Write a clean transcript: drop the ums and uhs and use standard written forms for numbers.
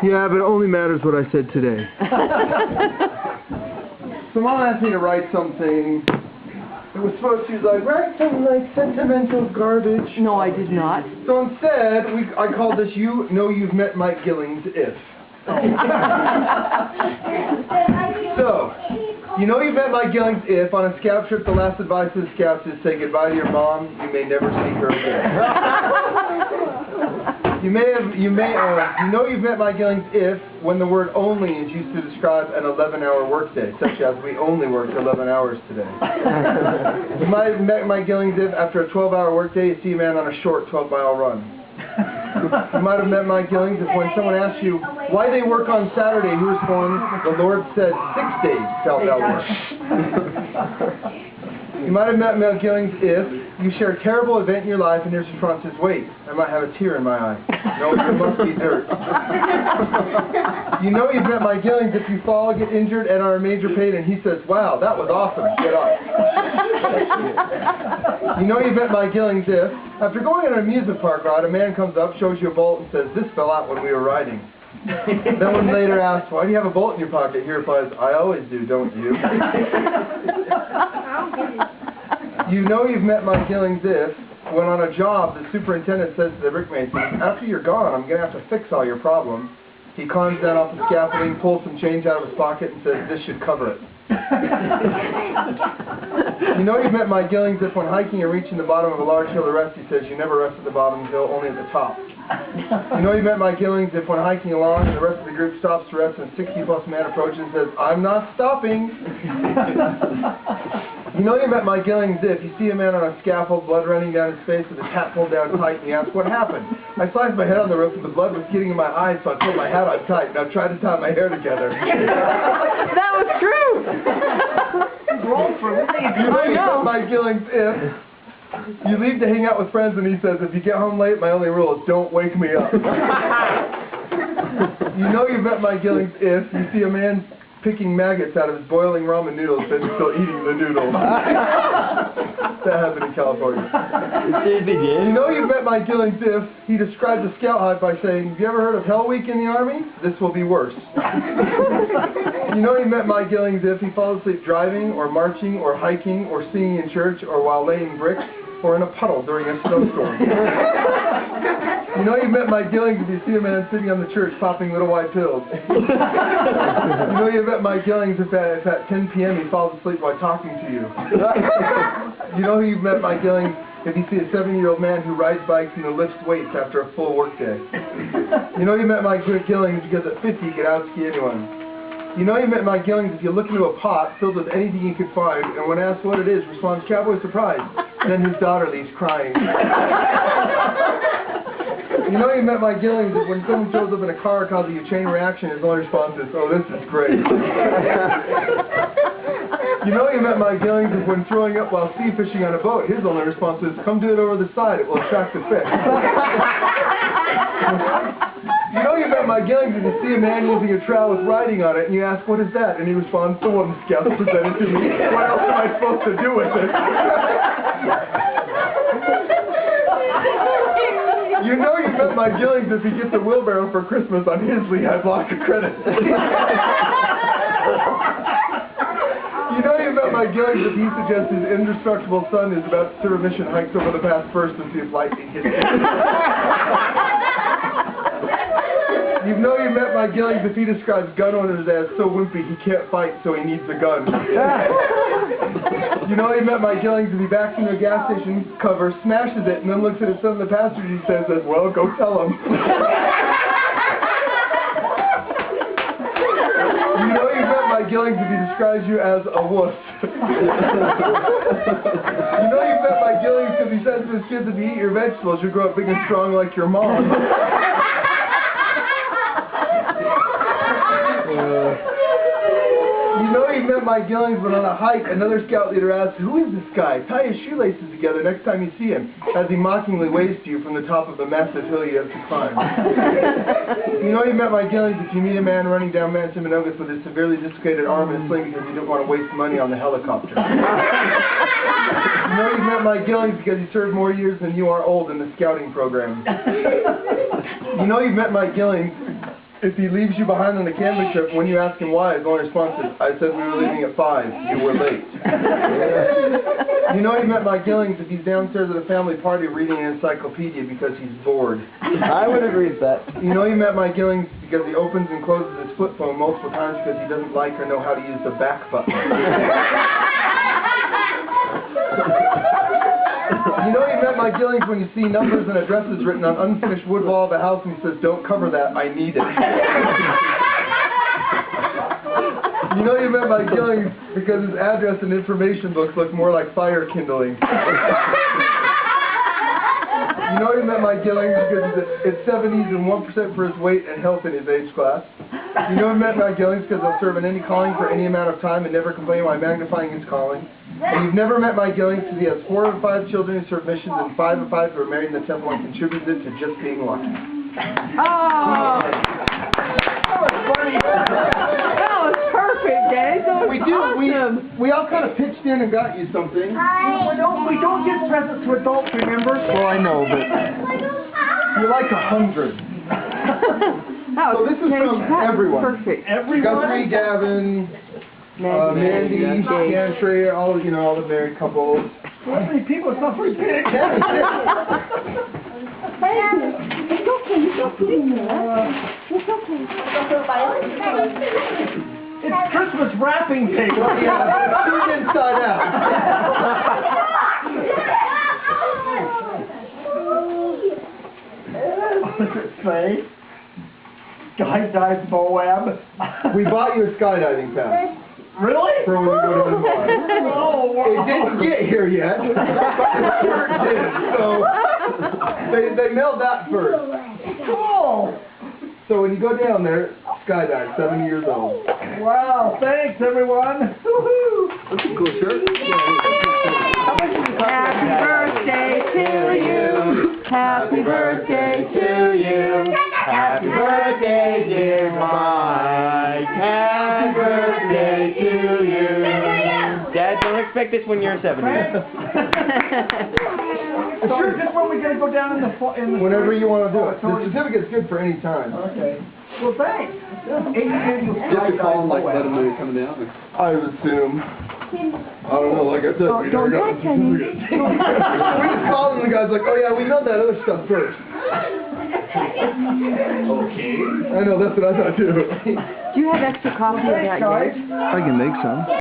Yeah, but it only matters what I said today. So Mom asked me to write something. It was supposed to be like, write some like sentimental garbage. No, I did not. So instead, I called this "You Know You've Met Mike Gillings If." So, you know you've met Mike Gillings if on a scout trip the last advice to the scouts is say goodbye to your mom. You may never see her again. You know you've met Mike Gillings if when the word only is used to describe an 11-hour workday, such as we only worked 11 hours today. You might have met Mike Gillings if after a 12-hour workday you see a man on a short 12-mile run. You might have met Mike Gillings if when someone asks you why they work on Saturday, you respond, the Lord said 6 days shalt thou work. You might have met Mike Gillings if you share a terrible event in your life and your response is, wait, I might have a tear in my eye. No, it must be dirt. You know you've met Mike Gillings if you fall, get injured, and are in major pain, and he says, wow, that was awesome, get up. You know you've met Mike Gillings if, after going on an amusement park ride, a man comes up, shows you a bolt, and says, this fell out when we were riding. Then when later asks, why do you have a bolt in your pocket? He replies, I always do, don't you? You know you've met Mike Gillings if, when on a job, the superintendent says to the brickmason, after you're gone, I'm going to have to fix all your problems. He climbs down off the scaffolding, pulls some change out of his pocket, and says, this should cover it. You know you've met Mike Gillings if when hiking and reaching the bottom of a large hill to rest, he says, you never rest at the bottom of the hill, only at the top. You know you've met Mike Gillings if when hiking along and the rest of the group stops to rest and a 60-plus man approaches and says, I'm not stopping. You know you met Mike Gillings if you see a man on a scaffold, blood running down his face with his hat pulled down tight, and you ask, what happened? I sliced my head on the roof and the blood was getting in my eyes, so I pulled my hat on tight, and I tried to tie my hair together. That was true! You know you met Mike Gillings if you leave to hang out with friends and he says, if you get home late, my only rule is don't wake me up. You know you've met Mike Gillings if you see a man picking maggots out of his boiling ramen noodles but he's still eating the noodles. That happened in California. You know you've met Mike Gillings if he described the scout hut by saying, have you ever heard of Hell Week in the Army? This will be worse. You know you met Mike Gillings if he falls asleep driving or marching or hiking or singing in church or while laying bricks or in a puddle during a snowstorm. You know you've met Mike Gillings if you see a man sitting on the church popping little white pills. You know you've met Mike Gillings if at 10 p.m. he falls asleep while talking to you. You know you've met Mike Gillings if you see a 70-year-old man who rides bikes and who lifts weights after a full workday. You know you met Mike Gillings because at 50 he could outski anyone. You know you met Mike Gillings if you look into a pot filled with anything you could find, and when asked what it is, responds, cowboy surprise. Then his daughter leaves crying. You know you met Mike Gillings if when someone shows up in a car causing a chain reaction, his only response is, oh, this is great. You know you met Mike Gillings if when throwing up while sea fishing on a boat, his only response is, come do it over the side, it will attract the fish. You know you met Mike Gillings if you see a man using a trowel with writing on it and you ask, what is that? And he responds, the one the scouts presented to me. What else am I supposed to do with it? You know you met Mike Gillings if he gets a wheelbarrow for Christmas on his Lehigh block of credit. You know you met Mike Gillings if he suggests his indestructible son is about to serve a mission hikes over the pass first and see if lightning hits him. You know you met Mike Gillings if he describes gun owners as so wimpy he can't fight so he needs a gun. You know you met Mike Gillings if he backs into a gas station cover, smashes it, and then looks at his son in the passenger seat and says, well, go tell him. You know you met Mike Gillings if he describes you as a wuss. You know you met Mike Gillings if he says to his kids, if you eat your vegetables, you'll grow up big and strong like your mom. You know you met Mike Gillings when on a hike, another scout leader asks, who is this guy? Tie his shoelaces together next time you see him, as he mockingly waves to you from the top of the massive hill you have to climb. You know you met Mike Gillings if you meet a man running down Mount Timpanogos with his severely dislocated arm in a sling because he didn't want to waste money on the helicopter. You know you met Mike Gillings because he served more years than you are old in the scouting program. You know you've met Mike Gillings if he leaves you behind on the camping trip. When you ask him why, his only response is, "I said we were leaving at 5. You were late." You know you've met Mike Gillings if he's downstairs at a family party reading an encyclopedia because he's bored. I would agree with that. You know you met Mike Gillings because he opens and closes his flip phone multiple times because he doesn't like or know how to use the back button. You know you met Mike Gillings when you see numbers and addresses written on unfinished wood wall of a house and he says, "Don't cover that, I need it." You know you met Mike Gillings because his address and information books look more like fire kindling. You know you met Mike Gillings because he's at 70s and 1% for his weight and health in his age class. You know you met Mike Gillings because he'll serve in any calling for any amount of time and never complain while magnifying his calling. And you've never met Mike Gillings because he has 4 of 5 children who serve missions and 5 of 5 who are married in the temple and contributed to just being lucky. Oh! That was funny. That was perfect, guys. That was awesome. We all kind of pitched in and got you something. We don't give presents to adults, remember? Well, I know, but you're like 100. That So was this is from everyone. Perfect. Guthrie, Gavin, Mandy, Gantry, all the married couples. How many people? It's not very big. It's okay, it's okay. It's okay. It's Christmas wrapping paper. Yeah, turn inside out. What does it say? Skydive Moab. We bought you a skydiving pass. Really? For when we go to the bar. Oh, wow. It didn't get here yet, but the shirt did. So they mailed that first. Cool. So when you go down there, skydive, 7 years old. Wow, thanks everyone. Woohoo. That's a cool shirt. Happy birthday to you. Happy birthday to you. Happy birthday, dear Mike. Happy birthday to you. Dad, don't expect this when you're 70. Sure, just when we gotta go down in the Whenever you want to do it. The certificate's good for any time. Okay. Well, thanks. Just to call him, like, let him know you're coming down? I would assume. I don't know, like I said, we never got the certificate. We just called him and the guy's like, "Oh yeah, we mailed that other stuff first." Okay. I know, that's what I thought too. Do you have extra coffee of that, guys? I can make some.